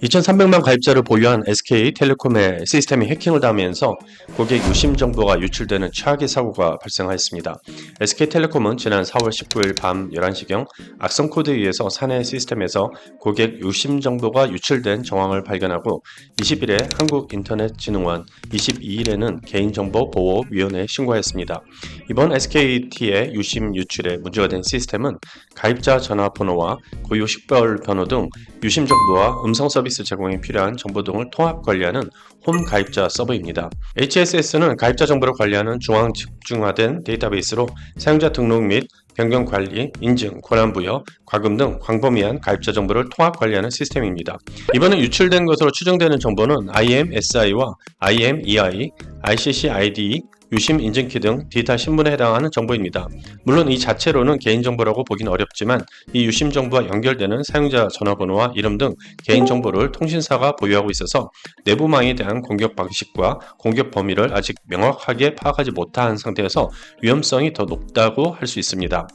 2,300만 가입자를 보유한 SK텔레콤의 시스템이 해킹을 당하면서 고객 유심 정보가 유출되는 최악의 사고가 발생하였습니다. SK텔레콤은 지난 4월 19일 밤 11시경 악성 코드에 의해서 사내 시스템에서 고객 유심 정보가 유출된 정황을 발견하고 20일에 한국인터넷진흥원, 22일에는 개인정보보호위원회에 신고하였습니다. 이번 SKT의 유심 유출에 문제가 된 시스템은 가입자 전화번호와 고유 식별번호 등 유심 정보와 음성 서비스 제공에 필요한 정보 등을 통합 관리하는 홈 가입자 서버입니다. HSS는 가입자 정보를 관리하는 중앙 집중화된 데이터베이스로 사용자 등록 및 변경 관리, 인증, 권한 부여, 과금 등 광범위한 가입자 정보를 통합 관리하는 시스템입니다. 이번에 유출된 것으로 추정되는 정보는 IMSI와 IMEI, ICC-ID, 유심 인증키 등 디지털 신분에 해당하는 정보입니다. 물론 이 자체로는 개인정보라고 보기는 어렵지만 이 유심 정보와 연결되는 사용자 전화번호와 이름 등 개인정보를 통신사가 보유하고 있어서 내부망에 대한 공격 방식과 공격 범위를 아직 명확하게 파악하지 못한 상태여서 위험성이 더 높다고 할 수 있습니다.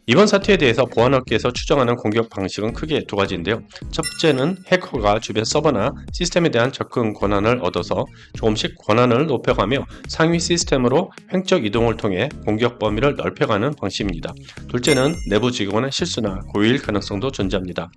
이번 사태에 대해서 보안업계에서 추정하는 공격 방식은 크게 두 가지인데요. 첫 번째는 해커가 주변 서버나 시스템에 대한 접근 권한을 얻어서 조금씩 권한을 높여가며 상위 시스템으로 횡적 이동을 통해 공격 범위를 넓혀가는 방식입니다. 둘째는 내부 직원의 실수나 고의일 가능성도 존재합니다.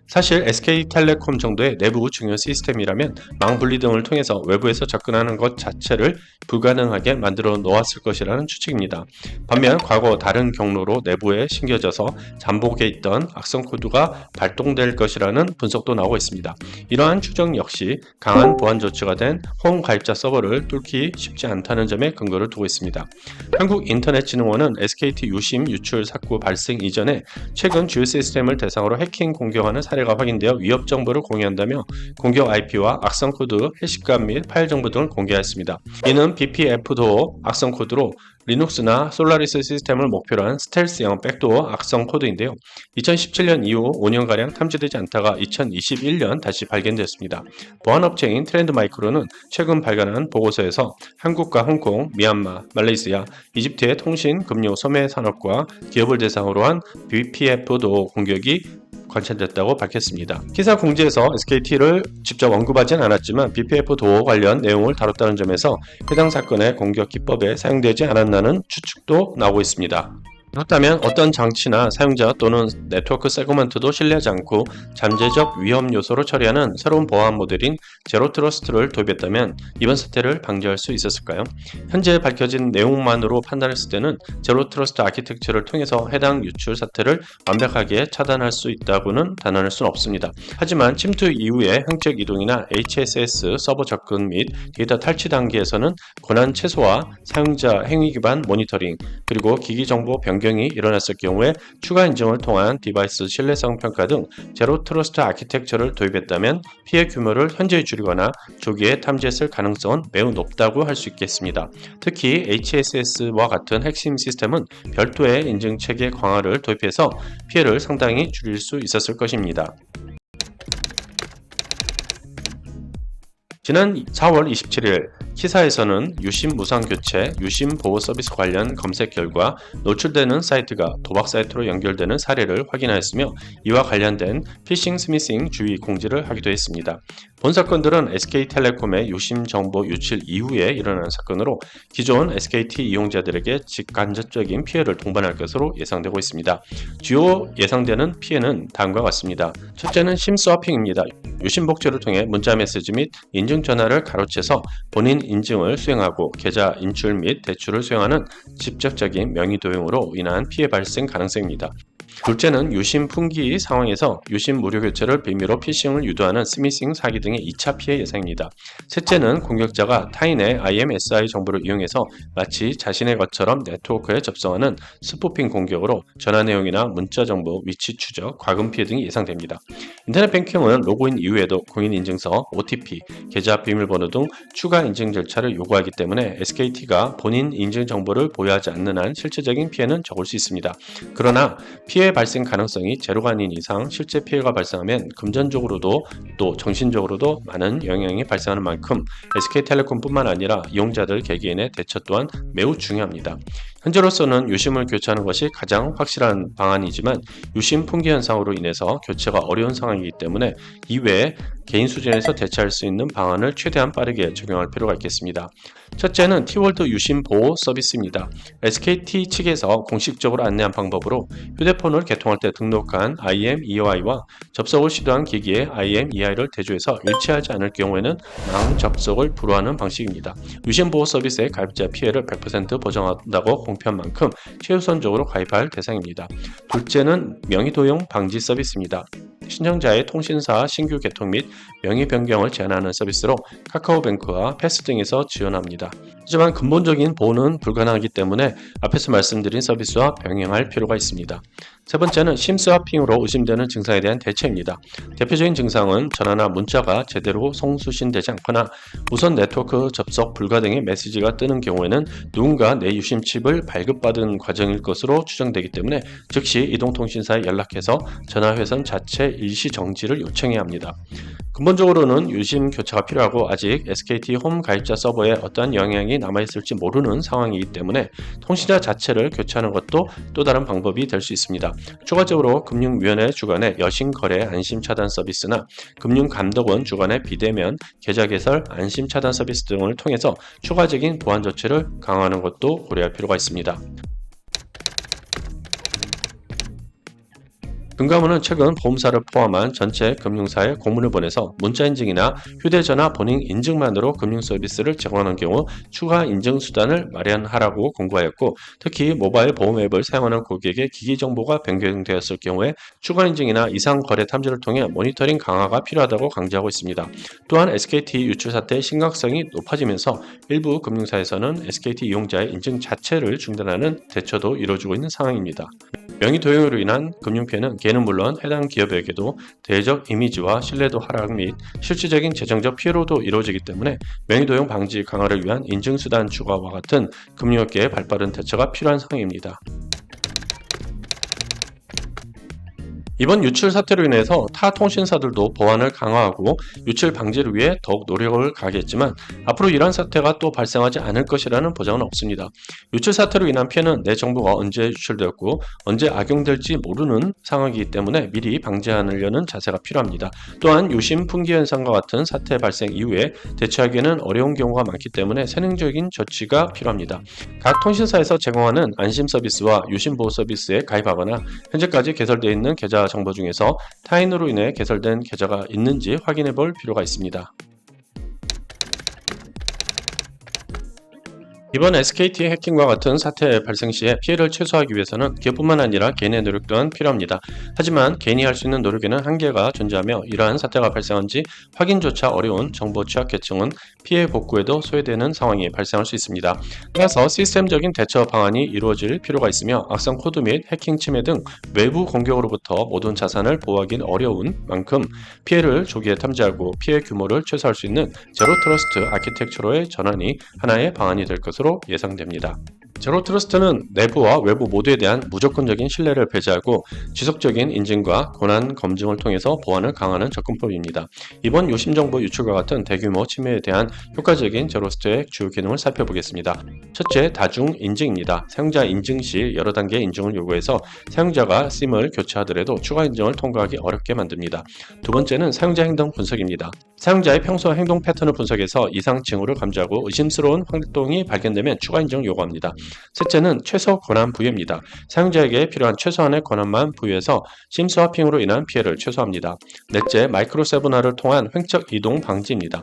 사실 SK텔레콤 정도의 내부 중요 시스템이라면 망 분리 등을 통해서 외부에서 접근하는 것 자체를 불가능하게 만들어 놓았을 것이라는 추측입니다. 반면 과거 다른 경로로 내부에 심겨져서 잠복해 있던 악성 코드가 발동될 것이라는 분석도 나오고 있습니다. 이러한 추정 역시 강한 보안 조치가 된 홈 가입자 서버를 뚫기 쉽지 않다는 점에 근거를 두고 있습니다. 한국인터넷진흥원은 SKT 유심 유출 사고 발생 이전에 최근 주요 시스템을 대상으로 해킹 공격하는 사례가 확인되어 위협 정보를 공유한다며 공격 IP와 악성 코드, 해시값 및 파일 정보 등을 공개하였습니다. 이는 BPF-도어 악성 코드로 리눅스나 솔라리스 시스템을 목표로 한 스텔스형 백도어 악성 코드인데요. 2017년 이후 5년가량 탐지되지 않다가 2021년 다시 발견되었습니다. 보안업체인 트렌드마이크로는 최근 발간한 보고서에서 한국과 홍콩, 미얀마, 말레이시아, 이집트의 통신, 금융, 소매 산업과 기업을 대상으로 한 BPF-도어 공격이 관찰됐다고 밝혔습니다. 기사 공지에서 SKT를 직접 언급하진 않았지만 BPF-도어 관련 내용을 다뤘다는 점에서 해당 사건의 공격 기법에 사용되지 않았나는 추측도 나오고 있습니다. 그렇다면 어떤 장치나 사용자 또는 네트워크 세그먼트도 신뢰하지 않고 잠재적 위험 요소로 처리하는 새로운 보안 모델인 제로 트러스트를 도입했다면 이번 사태를 방지할 수 있었을까요? 현재 밝혀진 내용만으로 판단했을 때는 제로 트러스트 아키텍처를 통해서 해당 유출 사태를 완벽하게 차단할 수 있다고는 단언할 수는 없습니다. 하지만 침투 이후의 행적 이동이나 HSS 서버 접근 및 데이터 탈취 단계에서는 권한 최소화, 사용자 행위 기반 모니터링, 그리고 기기 정보 변경이 일어났을 경우에 추가 인증을 통한 디바이스 신뢰성 평가 등 제로 트러스트 아키텍처를 도입했다면 피해 규모를 현저히 줄이거나 조기에 탐지했을 가능성은 매우 높다고 할 수 있겠습니다. 특히 HSS와 같은 핵심 시스템은 별도의 인증 체계 강화를 도입해서 피해를 상당히 줄일 수 있었을 것입니다. 지난 4월 27일 키사에서는 유심 무상 교체, 유심 보호 서비스 관련 검색 결과 노출되는 사이트가 도박 사이트로 연결되는 사례를 확인하였으며 이와 관련된 피싱 스미싱 주의 공지를 하기도 했습니다. 본 사건들은 SK텔레콤의 유심 정보 유출 이후에 일어난 사건으로 기존 SKT 이용자들에게 직간접적인 피해를 동반할 것으로 예상되고 있습니다. 주요 예상되는 피해는 다음과 같습니다. 첫째는 심스와핑입니다. 유심 복제를 통해 문자 메시지 및 인증 전화를 가로채서 본인 인증을 수행하고 계좌 인출 및 대출을 수행하는 직접적인 명의 도용으로 인한 피해 발생 가능성입니다. 둘째는 유심 풍기 상황에서 유심 무료 교체를 빌미로 피싱을 유도하는 스미싱 사기 등의 2차 피해 예상입니다. 셋째는 공격자가 타인의 IMSI 정보를 이용해서 마치 자신의 것처럼 네트워크에 접속하는 스푸핑 공격으로 전화 내용이나 문자 정보, 위치 추적, 과금 피해 등이 예상됩니다. 인터넷 뱅킹은 로그인 이후에도 공인인증서, OTP, 계좌 비밀번호 등 추가 인증 절차를 요구하기 때문에 SKT가 본인 인증 정보를 보유하지 않는 한 실질적인 피해는 적을 수 있습니다. 그러나 피해 발생 가능성이 제로가 아닌 이상 실제 피해가 발생하면 금전적으로도 또 정신적으로도 많은 영향이 발생하는 만큼 SK텔레콤뿐만 아니라 이용자들 개개인의 대처 또한 매우 중요합니다. 현재로서는 유심을 교체하는 것이 가장 확실한 방안이지만 유심 풍기 현상으로 인해서 교체가 어려운 상황이기 때문에 이외에 개인 수준에서 대체할 수 있는 방안을 최대한 빠르게 적용할 필요가 있겠습니다. 첫째는 T월드 유심 보호 서비스입니다. SKT 측에서 공식적으로 안내한 방법으로 휴대폰을 개통할 때 등록한 IMEI와 접속을 시도한 기기에 IMEI를 대조해서 일치하지 않을 경우에는 망접속을 불허하는 방식입니다. 유심 보호 서비스의 가입자 피해를 100% 보장한다고 공표한 만큼 최우선적으로 가입할 대상입니다. 둘째는 명의도용 방지 서비스입니다. 신청자의 통신사 신규 개통 및 명의 변경을 제한하는 서비스로 카카오뱅크와 패스 등에서 지원합니다. 하지만 근본적인 보호는 불가능하기 때문에 앞에서 말씀드린 서비스와 병행할 필요가 있습니다. 세 번째는 심스와핑으로 의심되는 증상에 대한 대처입니다. 대표적인 증상은 전화나 문자가 제대로 송수신되지 않거나 무선 네트워크 접속 불가 등의 메시지가 뜨는 경우에는 누군가 내 유심 칩을 발급받은 과정일 것으로 추정되기 때문에 즉시 이동통신사에 연락해서 전화회선 자체 일시 정지를 요청해야 합니다. 근본적으로는 유심 교체가 필요하고 아직 SKT 홈 가입자 서버에 어떠한 영향이 남아있을지 모르는 상황이기 때문에 통신사 자체를 교체하는 것도 또 다른 방법이 될 수 있습니다. 추가적으로 금융위원회 주관의 여신거래 안심차단 서비스나 금융감독원 주관의 비대면 계좌 개설 안심차단 서비스 등을 통해서 추가적인 보안 조치를 강화하는 것도 고려할 필요가 있습니다. 금감원은 최근 보험사를 포함한 전체 금융사에 공문을 보내서 문자 인증이나 휴대전화 본인 인증만으로 금융 서비스를 제공하는 경우 추가 인증 수단을 마련하라고 공고하였고, 특히 모바일 보험 앱을 사용하는 고객의 기기 정보가 변경되었을 경우에 추가 인증이나 이상 거래 탐지를 통해 모니터링 강화가 필요하다고 강조하고 있습니다. 또한 SKT 유출 사태의 심각성이 높아지면서 일부 금융사에서는 SKT 이용자의 인증 자체를 중단하는 대처도 이루어지고 있는 상황입니다. 명의 도용으로 인한 금융피해는 개인은 물론 해당 기업에게도 대외적 이미지와 신뢰도 하락 및 실질적인 재정적 피해로도 이루어지기 때문에 명의 도용 방지 강화를 위한 인증수단 추가와 같은 금융업계의 발빠른 대처가 필요한 상황입니다. 이번 유출 사태로 인해서 타 통신사들도 보안을 강화하고 유출 방지를 위해 더욱 노력을 가하겠지만 앞으로 이러한 사태가 또 발생하지 않을 것이라는 보장은 없습니다. 유출 사태로 인한 피해는 내 정보가 언제 유출되었고 언제 악용될지 모르는 상황이기 때문에 미리 방지하려는 자세가 필요합니다. 또한 유심 풍기 현상과 같은 사태 발생 이후에 대처하기에는 어려운 경우가 많기 때문에 세능적인 조치가 필요합니다. 각 통신사에서 제공하는 안심 서비스와 유심 보호 서비스에 가입하거나 현재까지 개설되어 있는 계좌 정보 중에서 타인으로 인해 개설된 계좌가 있는지 확인해 볼 필요가 있습니다. 이번 SKT 해킹과 같은 사태 발생 시에 피해를 최소화하기 위해서는 기업뿐만 아니라 개인의 노력 또한 필요합니다. 하지만 개인이 할 수 있는 노력에는 한계가 존재하며 이러한 사태가 발생한지 확인조차 어려운 정보 취약계층은 피해 복구에도 소외되는 상황이 발생할 수 있습니다. 따라서 시스템적인 대처 방안이 이루어질 필요가 있으며 악성 코드 및 해킹 침해 등 외부 공격으로부터 모든 자산을 보호하기는 어려운 만큼 피해를 조기에 탐지하고 피해 규모를 최소화할 수 있는 제로 트러스트 아키텍처로의 전환이 하나의 방안이 될 것으로 예상됩니다. 제로 트러스트는 내부와 외부 모두에 대한 무조건적인 신뢰를 배제하고 지속적인 인증과 권한 검증을 통해서 보안을 강화하는 접근법입니다. 이번 유심 정보 유출과 같은 대규모 침해에 대한 효과적인 제로 트러스트의 주요 기능을 살펴보겠습니다. 첫째, 다중 인증입니다. 사용자 인증 시 여러 단계의 인증을 요구해서 사용자가 심을 교체하더라도 추가 인증을 통과하기 어렵게 만듭니다. 두 번째는 사용자 행동 분석입니다. 사용자의 평소 행동 패턴을 분석해서 이상 징후를 감지하고 의심스러운 활동이 발견되면 추가 인증을 요구합니다. 셋째는 최소 권한 부여입니다. 사용자에게 필요한 최소한의 권한만 부여해서 심스와핑으로 인한 피해를 최소화합니다. 넷째, 마이크로 세분화를 통한 횡적 이동 방지입니다.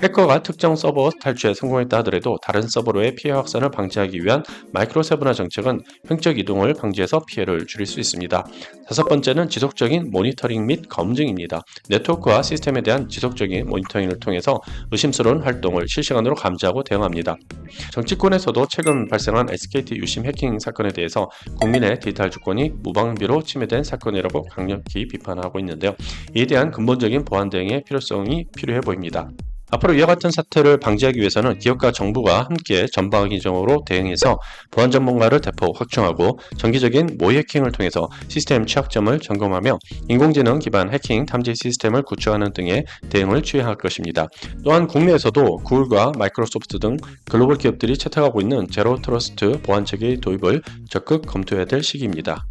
해커가 특정 서버 탈취에 성공했다 하더라도 다른 서버로의 피해 확산을 방지하기 위한 마이크로 세분화 정책은 횡적 이동을 방지해서 피해를 줄일 수 있습니다. 다섯 번째는 지속적인 모니터링 및 검증입니다. 네트워크와 시스템에 대한 지속적인 모니터링을 통해서 의심스러운 활동을 실시간으로 감지하고 대응합니다. 정치권에서도 최근 발생한 SKT 유심 해킹 사건에 대해서 국민의 디지털 주권이 무방비로 침해된 사건이라고 강력히 비판하고 있는데요. 이에 대한 근본적인 보안 대응의 필요성이 필요해 보입니다. 앞으로 이와 같은 사태를 방지하기 위해서는 기업과 정부가 함께 전방위적으로 대응해서 보안 전문가를 대폭 확충하고 정기적인 모의 해킹을 통해서 시스템 취약점을 점검하며 인공지능 기반 해킹 탐지 시스템을 구축하는 등의 대응을 취해야 할 것입니다. 또한 국내에서도 구글과 마이크로소프트 등 글로벌 기업들이 채택하고 있는 제로 트러스트 보안 체계 도입을 적극 검토해야 될 시기입니다.